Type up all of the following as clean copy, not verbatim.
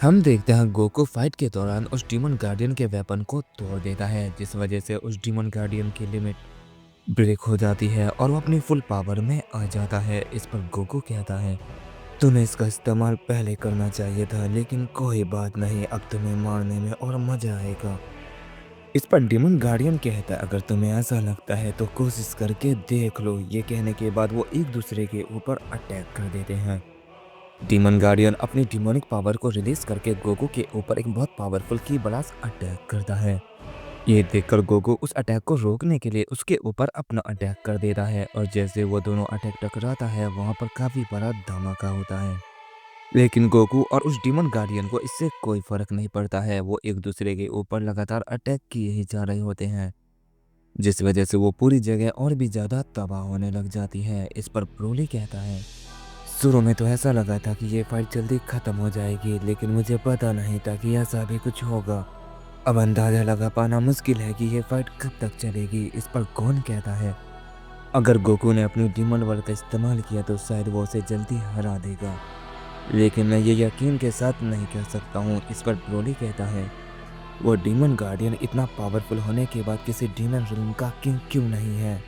हम देखते हैं गोकू फाइट के दौरान उस डीमन गार्डियन के वेपन को तोड़ देता है, जिस वजह से उस डीमन गार्डियन की लिमिट ब्रेक हो जाती है और वो अपनी फुल पावर में आ जाता है। इस पर गोकू कहता है, तुम्हें इसका इस्तेमाल पहले करना चाहिए था, लेकिन कोई बात नहीं, अब तुम्हें मारने में और मजा आएगा। इस पर डीमन गार्डियन कहता है, अगर तुम्हें ऐसा लगता है तो कोशिश करके देख लो। ये कहने के बाद वो एक दूसरे के ऊपर अटैक कर देते हैं। डीमन गार्डियन अपनी डिमोनिक पावर को रिलीज करके गोकू के ऊपर एक बहुत पावरफुल की ब्लास्ट अटैक करता है। ये देखकर गोकू उस अटैक को रोकने के लिए उसके ऊपर अपना अटैक कर देता है और जैसे वो दोनों अटैक टकराता है वहां पर काफी बड़ा धमाका होता है। लेकिन गोकू और उस डीमन गार्डियन को इससे कोई फर्क नहीं पड़ता है। वो एक दूसरे के ऊपर लगातार अटैक किए ही जा रहे होते हैं, जिस वजह से वो पूरी जगह और भी ज्यादा तबाह होने लग जाती है। इस पर ब्रोली कहता है, शुरू में तो ऐसा लगा था कि ये फाइट जल्दी खत्म हो जाएगी, लेकिन मुझे पता नहीं था कि ऐसा भी कुछ होगा। अब अंदाजा लगा पाना मुश्किल है कि ये फाइट कब तक चलेगी। इस पर कौन कहता है, अगर गोकू ने अपनी डीमन वर्ड का इस्तेमाल किया तो शायद वो उसे जल्दी हरा देगा, लेकिन मैं ये यकीन के साथ नहीं कह सकता हूँ। इस पर ब्रोली कहता है, वो डीमन गार्डियन इतना पावरफुल होने के बाद किसी डीमन रिल्म का किंग क्यों नहीं है।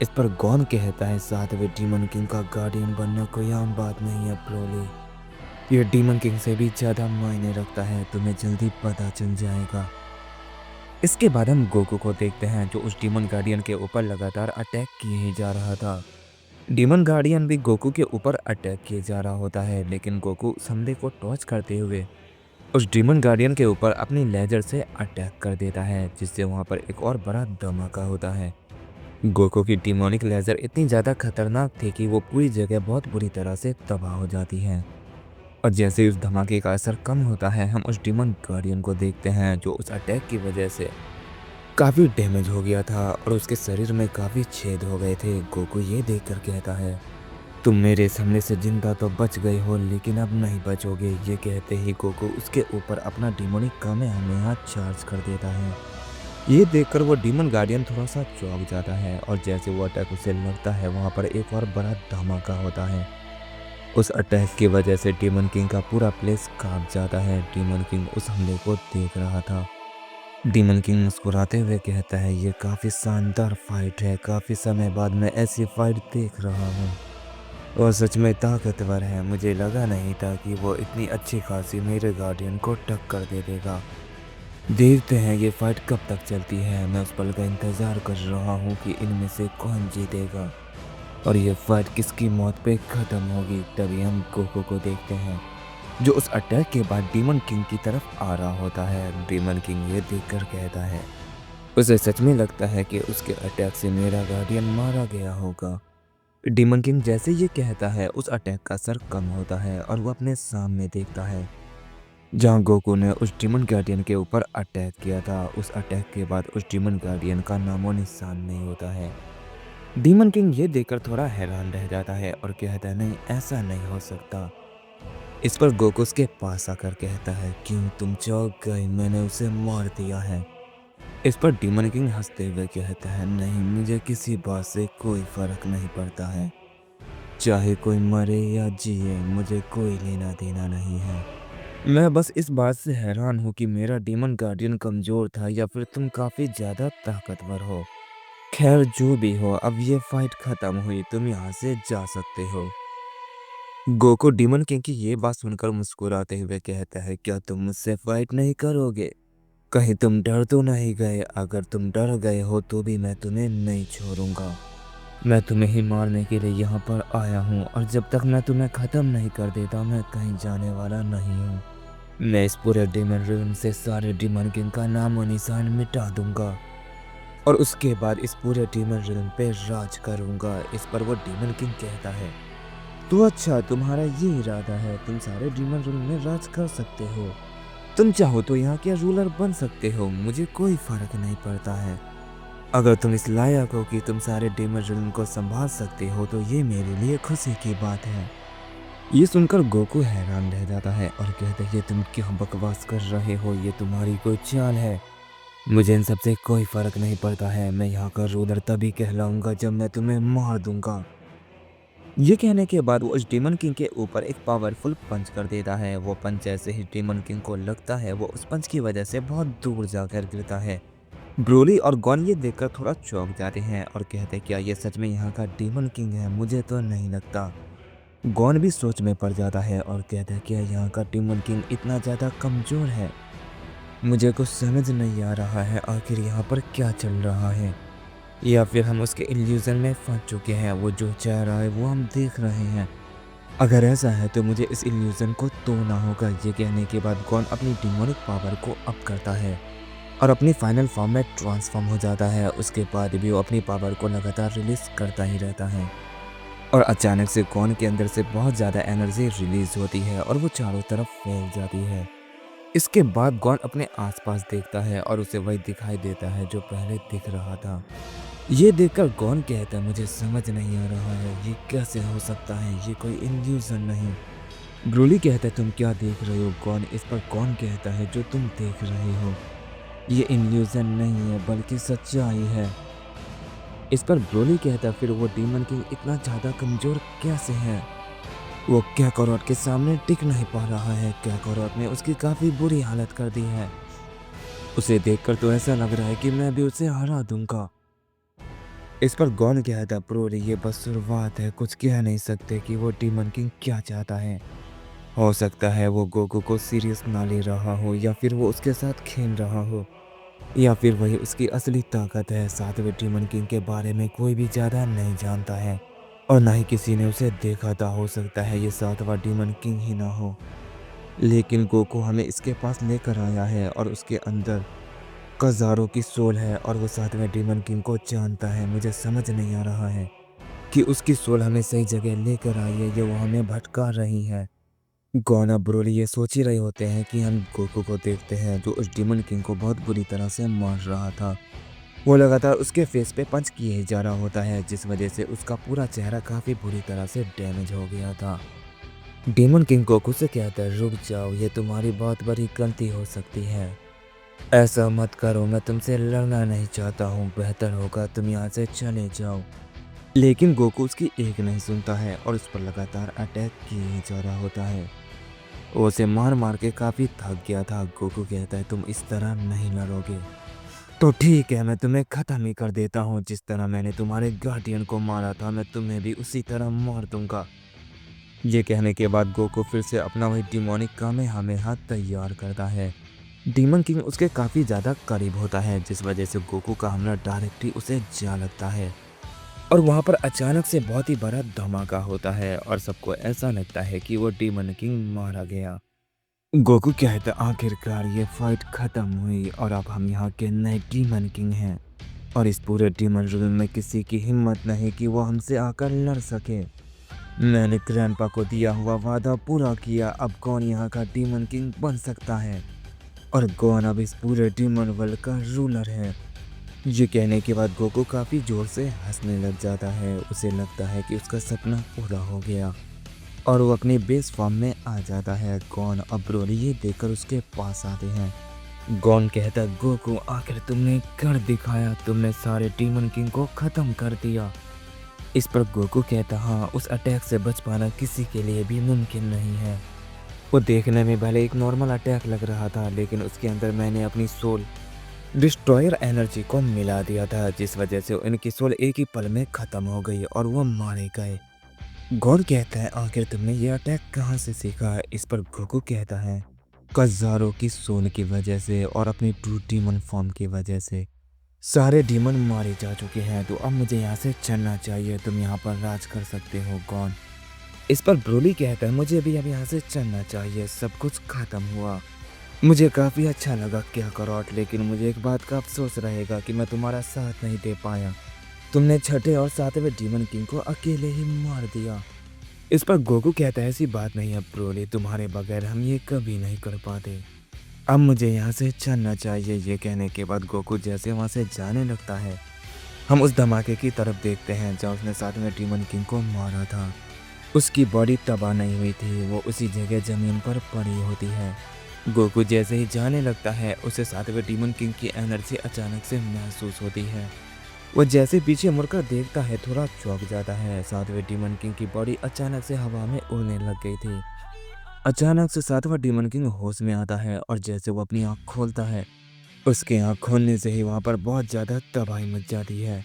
इस पर गॉन कहता है, सातवें डीमन किंग का गार्डियन बनना कोई आम बात नहीं है ब्रोली। ये डीमन किंग से भी ज्यादा मायने रखता है, तुम्हें जल्दी पता चल जाएगा। इसके बाद हम गोकू को देखते हैं, जो उस डीमन गार्डियन के ऊपर लगातार अटैक किए ही जा रहा था। डीमन गार्डियन भी गोकू के ऊपर अटैक किए जा रहा होता है, लेकिन गोकू उस हमले को टॉर्च करते हुए उस डीमन गार्डियन के ऊपर अपनी लेजर से अटैक कर देता है, जिससे वहां पर एक और बड़ा धमाका होता है। गोकू की डिमोनिक लेजर इतनी ज़्यादा खतरनाक थी कि वो पूरी जगह बहुत बुरी तरह से तबाह हो जाती है। और जैसे ही उस धमाके का असर कम होता है, हम उस डीमन गार्डियन को देखते हैं, जो उस अटैक की वजह से काफ़ी डैमेज हो गया था और उसके शरीर में काफ़ी छेद हो गए थे। गोकू ये देखकर कहता है, तुम मेरे इस हमले से जिंदा तो बच गए हो, लेकिन अब नहीं बचोगे। ये कहते ही गोकू उसके ऊपर अपना डिमोनिक कामेहामेहा चार्ज कर देता है। ये देखकर वो डीमन गार्डियन थोड़ा सा चौंक जाता है और जैसे वो अटैक उसे लगता है वहां पर एक और बड़ा धमाका होता है। उस अटैक की वजह से डीमन किंग का पूरा प्लेस कांप जाता है। डीमन किंग उस हमले को देख रहा था। डीमन किंग मुस्कुराते हुए कहता है, ये काफी शानदार फाइट है, काफी समय बाद मैं ऐसी फाइट देख रहा हूँ और सच में ताकतवर है। मुझे लगा नहीं था कि वो इतनी अच्छी खासी मेरे गार्डियन को टक्कर दे देगा। देखते हैं ये फाइट कब तक चलती है। मैं उस पल का इंतजार कर रहा हूँ कि इनमें से कौन जीतेगा और ये फाइट किसकी मौत पे खत्म होगी। तभी हम गोकू को देखते हैं, जो उस अटैक के बाद डीमन किंग की तरफ आ रहा होता है। डीमन किंग ये देखकर कहता है, उसे सच में लगता है कि उसके अटैक से मेरा गार्डियन मारा गया होगा। डीमन किंग जैसे ये कहता है, उस अटैक का असर कम होता है और वो अपने सामने देखता है, जहाँ गोकू ने उस डीमन गार्डियन के ऊपर अटैक किया था। उस अटैक के बाद उस डीमन गार्डियन का नामो निशान नहीं होता है। डीमन किंग ये देखकर थोड़ा हैरान रह जाता है और कहता है, नहीं, ऐसा नहीं हो सकता। इस पर गोकू उसके पास आकर कहता है, क्यों तुम चौंक गए, मैंने उसे मार दिया है। इस पर डीमन किंग हंसते हुए कहता है, नहीं, मुझे किसी बात से कोई फर्क नहीं पड़ता है, चाहे कोई मरे या जिए, मुझे कोई लेना देना नहीं है। मैं बस इस बात से हैरान हूँ कि मेरा डीमन गार्डियन कमजोर था या फिर तुम काफी ज्यादा ताकतवर हो। खैर जो भी हो, अब ये फाइट खत्म हुई, तुम यहाँ से जा सकते हो। गोकू डीमन किंग की ये बात सुनकर मुस्कुराते हुए कहता है, क्या तुम मुझसे फाइट नहीं करोगे? कहीं तुम डर तो नहीं गए? अगर तुम डर गए हो तो भी मैं तुम्हें नहीं छोड़ूंगा। मैं तुम्हें ही मारने के लिए यहाँ पर आया हूँ और जब तक मैं तुम्हें खत्म नहीं कर देता मैं कहीं जाने वाला नहीं हूँ। मैं इस पूरे डीमन रिल्म से सारे डीमन किंग का नाम और निशान मिटा दूंगा और उसके बाद इस पूरे डीमन रिल्म पे राज करूंगा। इस पर वो डीमन किंग कहता है, तो अच्छा, तुम्हारा ये इरादा है, तुम सारे डीमन रिल्म में राज कर सकते हो। तुम चाहो तो यहाँ के रूलर बन सकते हो, मुझे कोई फर्क नहीं पड़ता है। अगर तुम इस लायक हो कि तुम सारे डीमन रिल्म को संभाल सकते हो तो ये मेरे लिए खुशी की बात है। ये सुनकर गोकू हैरान रह जाता है और कहता है, ये तुम क्यों बकवास कर रहे हो, ये तुम्हारी कोई चाल है। मुझे इन सबसे कोई फर्क नहीं पड़ता है, मैं यहाँ का रूलर तभी कहलाऊंगा जब मैं तुम्हें मार दूंगा। ये कहने के बाद वो उस डीमन किंग के ऊपर एक पावरफुल पंच कर देता है। वो पंच जैसे ही डीमन किंग को लगता है, वो उस पंच की वजह से बहुत दूर जाकर गिरता है। ब्रोली और गॉन ये देखकर थोड़ा चौंक जाते हैं और कहते हैं क्या ये सच में यहाँ का डीमन किंग है? मुझे तो नहीं लगता। गॉन भी सोच में पड़ जाता है और कहता है क्या यहाँ का डीमन किंग इतना ज़्यादा कमज़ोर है? मुझे कुछ समझ नहीं आ रहा है, आखिर यहाँ पर क्या चल रहा है? या फिर हम उसके इल्यूजन में फंस चुके हैं, वो जो चाह रहा है वो हम देख रहे हैं। अगर ऐसा है तो मुझे इस इल्यूजन को तोड़ना होगा। ये कहने के बाद गॉन अपनी डिमोनिक पावर को अप करता है और अपनी फाइनल फॉर्म में ट्रांसफॉर्म हो जाता है। उसके बाद भी वो अपनी पावर को लगातार रिलीज करता ही रहता है और अचानक से गॉन के अंदर से बहुत ज़्यादा एनर्जी रिलीज होती है और वो चारों तरफ फैल जाती है। इसके बाद गॉन अपने आसपास देखता है और उसे वही दिखाई देता है जो पहले दिख रहा था। ये देखकर गॉन कहता है मुझे समझ नहीं आ रहा है, ये कैसे हो सकता है? ये कोई इल्यूजन नहीं। ब्रोली कहता है तुम क्या देख रहे हो गॉन? इस पर गॉन कहता है जो तुम देख रहे हो ये इल्यूजन नहीं है बल्कि सच्चाई है। इस पर ब्रोली कहता है फिर वो डीमन किंग इतना ज़्यादा कमज़ोर कैसे है? वो कैकारोट के सामने टिक नहीं पा रहा है। कैकारोट ने उसकी काफ़ी बुरी हालत कर दी है। उसे देखकर तो ऐसा लग रहा है कि मैं भी उसे हरा दूंगा। इस पर गॉन कहता है ब्रोली ये बस शुरुआत है, कुछ कह नहीं सकते कि वो डीमन किंग क्या चाहता है। हो सकता है वो गोकू को सीरियस ना ले रहा हो, या फिर वो उसके साथ खेल रहा हो, या फिर वही उसकी असली ताकत है। सातवें डीमन किंग के बारे में कोई भी ज़्यादा नहीं जानता है और ना ही किसी ने उसे देखा था। हो सकता है ये सातवां डीमन किंग ही ना हो, लेकिन गोकू हमें इसके पास लेकर आया है और उसके अंदर कज़ारो की सोल है और वो सातवें डीमन किंग को जानता है। मुझे समझ नहीं आ रहा है कि उसकी सोल हमें सही जगह लेकर आई है या वो हमें भटका रही है। गॉन और ब्रोली ये सोच ही रहे होते हैं कि हम गोकू को देखते हैं जो उस डीमन किंग को बहुत बुरी तरह से मार रहा था। वो लगातार उसके फेस पे पंच किए जा रहा होता है, जिस वजह से उसका पूरा चेहरा काफ़ी बुरी तरह से डैमेज हो गया था। डीमन किंग गोकू से कहता है रुक जाओ, ये तुम्हारी बहुत बड़ी गलती हो सकती है। ऐसा मत करो, मैं तुमसे लड़ना नहीं चाहता हूँ, बेहतर होगा तुम यहाँ से चले जाओ। लेकिन गोकू उसकी एक नहीं सुनता है और उस पर लगातार अटैक किए जा रहा होता है। वो उसे मार मार के काफ़ी थक गया था। गोकू कहता है तुम इस तरह नहीं लड़ोगे तो ठीक है, मैं तुम्हें ख़त्म ही कर देता हूँ। जिस तरह मैंने तुम्हारे गार्डियन को मारा था मैं तुम्हें भी उसी तरह मार दूंगा। ये कहने के बाद गोकू फिर से अपना वही डिमोनिक कामेहामेहा तैयार करता है। डीमन किंग उसके काफ़ी ज़्यादा करीब होता है, जिस वजह से गोकू का हमला डायरेक्टली उसे जा लगता है और वहाँ पर अचानक से बहुत ही बड़ा धमाका होता है और सबको ऐसा लगता है कि वो डीमन किंग मारा गया। गोकू कहता है आखिरकार ये फाइट खत्म हुई और अब हम यहाँ के नए डीमन किंग हैं और इस पूरे डीमन रूम में किसी की हिम्मत नहीं कि वो हमसे आकर लड़ सके। मैंने ग्रैंडपा को दिया हुआ वादा पूरा किया, अब कौन यहाँ का डीमन किंग बन सकता है और कौन अब इस पूरे डीमन वर्ल्ड का रूलर है। ये कहने के बाद गोकू काफ़ी ज़ोर से हंसने लग जाता है। उसे लगता है कि उसका सपना पूरा हो गया और वो अपनी बेस फॉर्म में आ जाता है। गॉन और ब्रोली ये देखकर उसके पास आते हैं। गॉन कहता है गोकू आखिर तुमने कर दिखाया, तुमने सारे डीमन किंग को ख़त्म कर दिया। इस पर गोकू कहता हाँ, उस अटैक से बच पाना किसी के लिए भी मुमकिन नहीं है। वो देखने में भले एक नॉर्मल अटैक लग रहा था, लेकिन उसके अंदर मैंने अपनी सोल डिस्ट्रॉयर एनर्जी को मिला दिया था, जिस वजह से उनकी सोल एक ही पल में ख़त्म हो गई और वो मारे गए। गॉड कहता है आखिर तुमने ये अटैक कहाँ से सीखा है? इस पर गोकू कहता है कज़ारो की सोल की वजह से और अपनी ट्रू डीमन फॉर्म की वजह से सारे डीमन मारे जा चुके हैं, तो अब मुझे यहाँ से चलना चाहिए। तुम यहाँ पर राज कर सकते हो गॉन। इस पर ब्रोली कहता है मुझे भी अब यहाँ से चलना चाहिए, सब कुछ खत्म हुआ। मुझे काफ़ी अच्छा लगा क्या करॉट, लेकिन मुझे एक बात का अफसोस रहेगा कि मैं तुम्हारा साथ नहीं दे पाया। तुमने छठे और सातवें डीमन किंग को अकेले ही मार दिया। इस पर गोकू कहता है ऐसी बात नहीं है ब्रोली, तुम्हारे बगैर हम ये कभी नहीं कर पाते। अब मुझे यहाँ से चलना चाहिए। ये कहने के बाद गोकू जैसे वहाँ से जाने लगता है, हम उस धमाके की तरफ देखते हैं जहाँ उसने सातवें डीमन किंग को मारा था। उसकी बॉडी तबाह नहीं हुई थी, वो उसी जगह ज़मीन पर पड़ी होती है। गोकू जैसे ही जाने लगता है उसे सातवें डीमन किंग की एनर्जी अचानक से महसूस होती है। वो जैसे पीछे मुड़कर देखता है थोड़ा चौंक जाता है। सातवें डीमन किंग की बॉडी अचानक से हवा में उड़ने लग गई थी। अचानक से सातवां डीमन किंग होश में आता है और जैसे वो अपनी आंख खोलता है, उसकी आंख खोलने से ही वहां पर बहुत ज्यादा तबाही मच जाती है।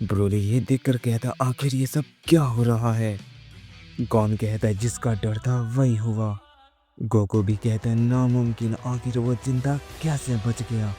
ब्रोली ये देखकर कहता, आखिर ये सब क्या हो रहा है? कौन कहता है जिसका डर था वही हुआ। गोकू भी कहता है नामुमकिन, आखिर वो जिंदा कैसे बच गया?